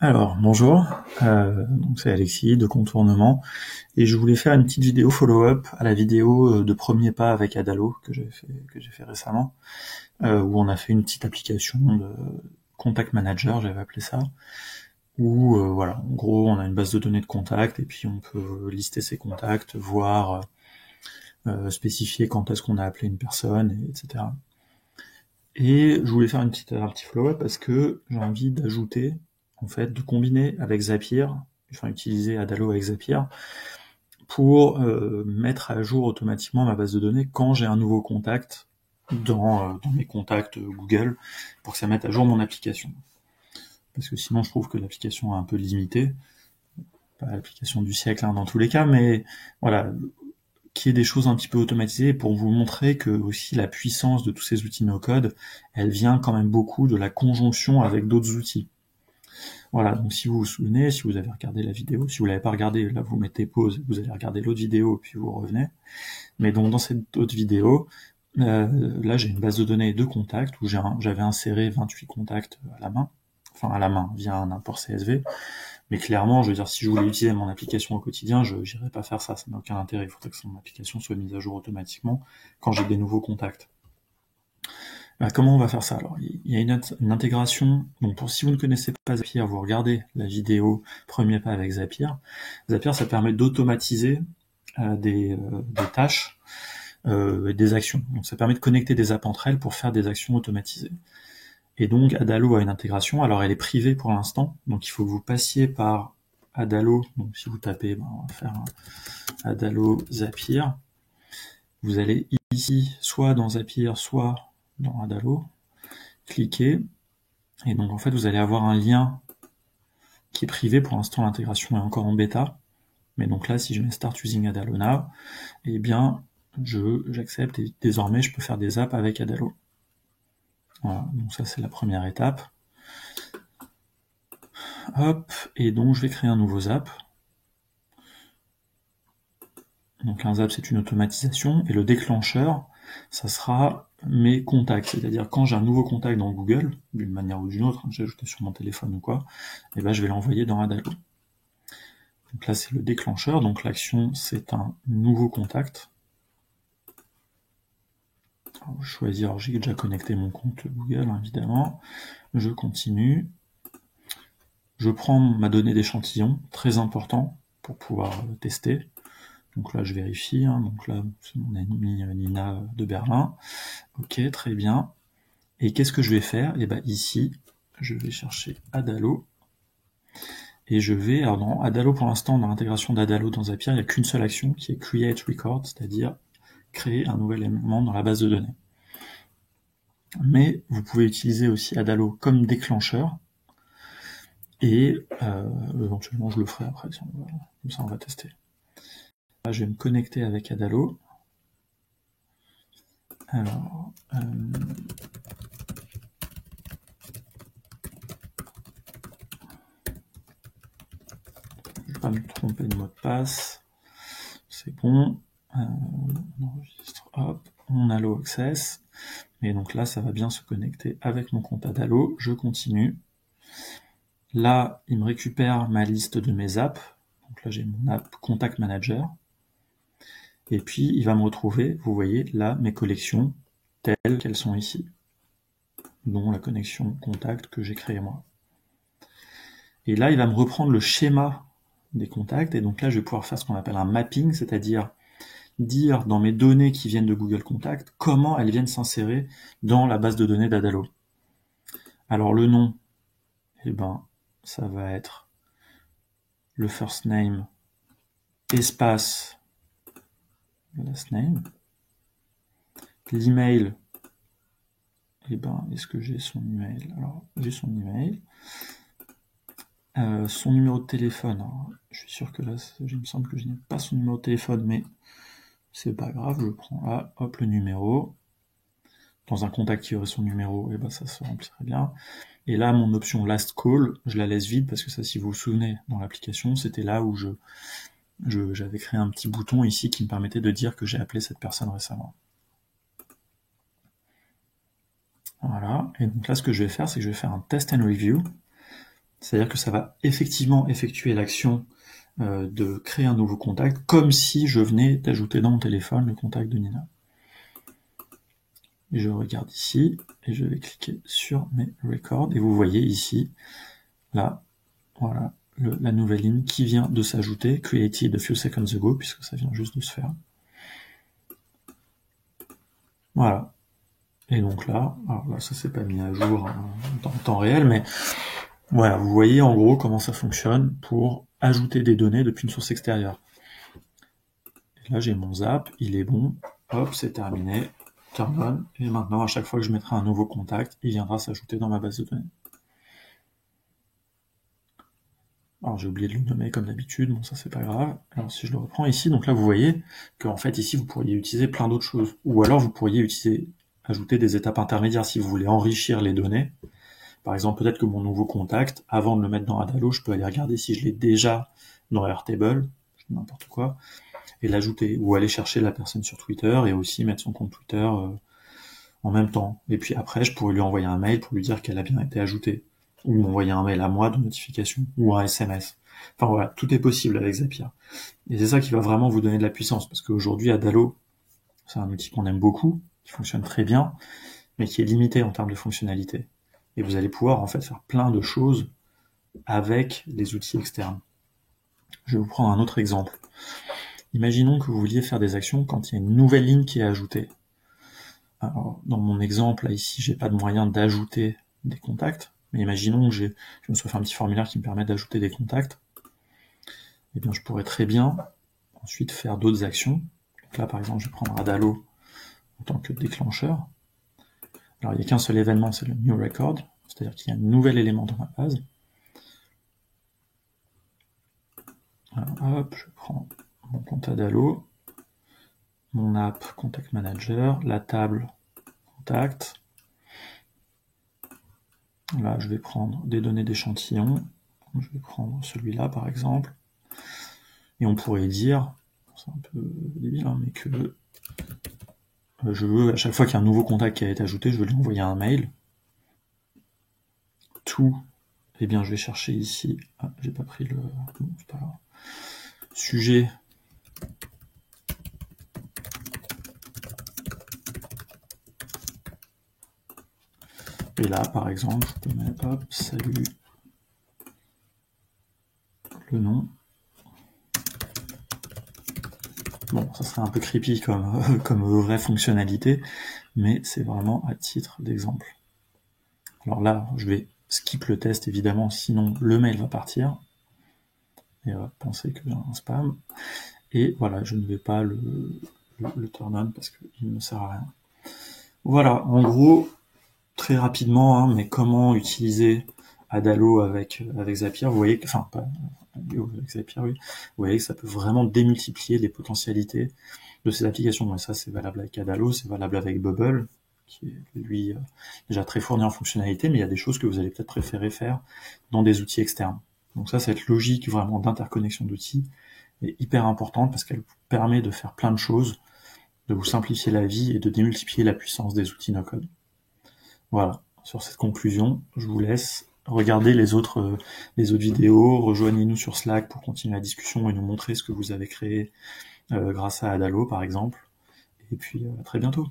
Alors, bonjour, donc c'est Alexis de Contournement, et je voulais faire une petite vidéo follow-up à la vidéo de premier pas avec Adalo que j'ai fait récemment, où on a fait une petite application de contact manager, j'avais appelé ça, où voilà, en gros on a une base de données de contacts et puis on peut lister ses contacts, voir, spécifier quand est-ce qu'on a appelé une personne, etc. Et je voulais faire un petit follow-up parce que j'ai envie d'ajouter, en fait, de combiner avec Zapier, enfin utiliser Adalo avec Zapier, pour mettre à jour automatiquement ma base de données quand j'ai un nouveau contact dans mes contacts Google, pour que ça mette à jour mon application. Parce que sinon je trouve que l'application est un peu limitée, pas l'application du siècle dans tous les cas, mais voilà, qu'il y ait des choses un petit peu automatisées pour vous montrer que aussi la puissance de tous ces outils no-code, elle vient quand même beaucoup de la conjonction avec d'autres outils. Voilà, donc si vous vous souvenez, si vous avez regardé la vidéo, si vous l'avez pas regardé, là vous mettez pause, vous allez regarder l'autre vidéo, puis vous revenez. Mais donc dans cette autre vidéo, là j'ai une base de données de contacts où j'avais inséré 28 contacts à la main, via un import CSV. Mais clairement, je veux dire, si je voulais utiliser mon application au quotidien, je n'irais pas faire ça, ça n'a aucun intérêt. Il faudrait que mon application soit mise à jour automatiquement quand j'ai des nouveaux contacts. Comment on va faire ça alors? Il y a une intégration. Donc si vous ne connaissez pas Zapier, vous regardez la vidéo premier pas avec Zapier. Zapier, ça permet d'automatiser des tâches, des actions. Donc ça permet de connecter des apps entre elles pour faire des actions automatisées. Et donc Adalo a une intégration. Alors elle est privée pour l'instant, donc il faut que vous passiez par Adalo. Donc si vous tapez, on va faire un Adalo Zapier. Vous allez ici, soit dans Zapier, soit dans Adalo, cliquez, et donc en fait vous allez avoir un lien qui est privé. Pour l'instant l'intégration est encore en bêta, mais donc là si je mets Start Using Adalo Now, eh bien j'accepte et désormais je peux faire des apps avec Adalo. Voilà, donc ça c'est la première étape. Hop, et donc je vais créer un nouveau zap. Donc un zap c'est une automatisation, et le déclencheur, ça sera mes contacts, c'est-à-dire quand j'ai un nouveau contact dans Google, d'une manière ou d'une autre, j'ai ajouté sur mon téléphone ou quoi, et ben je vais l'envoyer dans Adalo. Donc là c'est le déclencheur, donc l'action c'est un nouveau contact. Alors, je choisis, alors j'ai déjà connecté mon compte Google évidemment, je continue, je prends ma donnée d'échantillon, très important pour pouvoir tester. Donc là je vérifie, donc là c'est mon amie Nina de Berlin. Ok, très bien. Et qu'est-ce que je vais faire? Et bien ici, je vais chercher Adalo. Et je vais, alors dans Adalo pour l'instant, dans l'intégration d'Adalo dans Zapier, il n'y a qu'une seule action qui est Create Record, c'est-à-dire créer un nouvel élément dans la base de données. Mais vous pouvez utiliser aussi Adalo comme déclencheur. Et éventuellement je le ferai après, comme ça on va tester. Là je vais me connecter avec Adalo. Alors, je ne vais pas me tromper de mot de passe. C'est bon. On enregistre, hop, on a Allo Access. Et donc là, ça va bien se connecter avec mon compte Adalo. Je continue. Là, il me récupère ma liste de mes apps. Donc là, j'ai mon app Contact Manager. Et puis, il va me retrouver, vous voyez, là, mes collections telles qu'elles sont ici, dont la connexion contact que j'ai créée moi. Et là, il va me reprendre le schéma des contacts. Et donc là, je vais pouvoir faire ce qu'on appelle un mapping, c'est-à-dire dire dans mes données qui viennent de Google Contact comment elles viennent s'insérer dans la base de données d'Adalo. Alors le nom, eh ben, ça va être le first name espace last name. L'email, eh ben, est-ce que j'ai son email? Alors, j'ai son email. Son numéro de téléphone, alors, je suis sûr que là, il me semble que je n'ai pas son numéro de téléphone, mais c'est pas grave, je prends là, hop, le numéro. Dans un contact qui aurait son numéro, et ben ça se remplirait bien. Et là, mon option Last Call, je la laisse vide, parce que ça, si vous vous souvenez, dans l'application, c'était là où j'avais créé un petit bouton ici qui me permettait de dire que j'ai appelé cette personne récemment. Voilà, et donc là, ce que je vais faire, c'est que je vais faire un test and review, C'est-à-dire que ça va effectivement effectuer l'action de créer un nouveau contact, comme si je venais d'ajouter dans mon téléphone le contact de Nina. Et je regarde ici, et je vais cliquer sur mes records, et vous voyez ici, là, voilà, la nouvelle ligne qui vient de s'ajouter, created a few seconds ago, puisque ça vient juste de se faire. Voilà. Et donc là, alors là, ça s'est pas mis à jour en temps réel, mais voilà, vous voyez en gros comment ça fonctionne pour ajouter des données depuis une source extérieure. Et là, j'ai mon zap, il est bon, hop, c'est terminé, turn on, et maintenant, à chaque fois que je mettrai un nouveau contact, il viendra s'ajouter dans ma base de données. Alors j'ai oublié de le nommer comme d'habitude, bon ça c'est pas grave. Alors si je le reprends ici, donc là vous voyez qu'en fait ici vous pourriez utiliser plein d'autres choses. Ou alors vous pourriez ajouter des étapes intermédiaires si vous voulez enrichir les données. Par exemple, peut-être que mon nouveau contact, avant de le mettre dans Adalo, je peux aller regarder si je l'ai déjà dans Airtable, n'importe quoi, et l'ajouter. Ou aller chercher la personne sur Twitter et aussi mettre son compte Twitter en même temps. Et puis après, je pourrais lui envoyer un mail pour lui dire qu'elle a bien été ajoutée. Ou m'envoyer un mail à moi de notification, ou un SMS. Enfin voilà, tout est possible avec Zapier. Et c'est ça qui va vraiment vous donner de la puissance, parce qu'aujourd'hui, Adalo, c'est un outil qu'on aime beaucoup, qui fonctionne très bien, mais qui est limité en termes de fonctionnalité. Et vous allez pouvoir en fait faire plein de choses avec des outils externes. Je vais vous prendre un autre exemple. Imaginons que vous vouliez faire des actions quand il y a une nouvelle ligne qui est ajoutée. Alors, dans mon exemple, là, ici, j'ai pas de moyen d'ajouter des contacts, mais imaginons que je me sois fait un petit formulaire qui me permet d'ajouter des contacts. Eh bien, je pourrais très bien ensuite faire d'autres actions. Donc là, par exemple, je vais prendre Adalo en tant que déclencheur. Alors, il n'y a qu'un seul événement, c'est le new record, c'est-à-dire qu'il y a un nouvel élément dans ma base. Alors, hop, je prends mon compte Adalo, mon app Contact Manager, la table Contact. Là, je vais prendre des données d'échantillon. Je vais prendre celui-là, par exemple. Et on pourrait dire, c'est un peu débile, hein, mais que je veux, à chaque fois qu'il y a un nouveau contact qui a été ajouté, je veux lui envoyer un mail. Tout, eh bien, je vais chercher ici. Ah, j'ai pas pris le. Non, c'est pas grave. Sujet. Et là, par exemple, je peux mettre, hop, salut, le nom. Bon, ça serait un peu creepy comme vraie fonctionnalité, mais c'est vraiment à titre d'exemple. Alors là, je vais skip le test, évidemment, sinon le mail va partir. Et penser que j'ai un spam. Et voilà, je ne vais pas le turn on parce qu'il ne sert à rien. Voilà, en gros, très rapidement, hein, mais comment utiliser Adalo avec Zapier, vous voyez que, enfin, pas avec Zapier, oui, vous voyez que ça peut vraiment démultiplier les potentialités de ces applications. Et ça, c'est valable avec Adalo, c'est valable avec Bubble, qui est, lui, déjà très fourni en fonctionnalité, mais il y a des choses que vous allez peut-être préférer faire dans des outils externes. Donc ça, cette logique vraiment d'interconnexion d'outils est hyper importante parce qu'elle vous permet de faire plein de choses, de vous simplifier la vie et de démultiplier la puissance des outils no-code. Voilà, sur cette conclusion, je vous laisse regarder les autres vidéos, rejoignez-nous sur Slack pour continuer la discussion et nous montrer ce que vous avez créé grâce à Adalo par exemple. Et puis à très bientôt.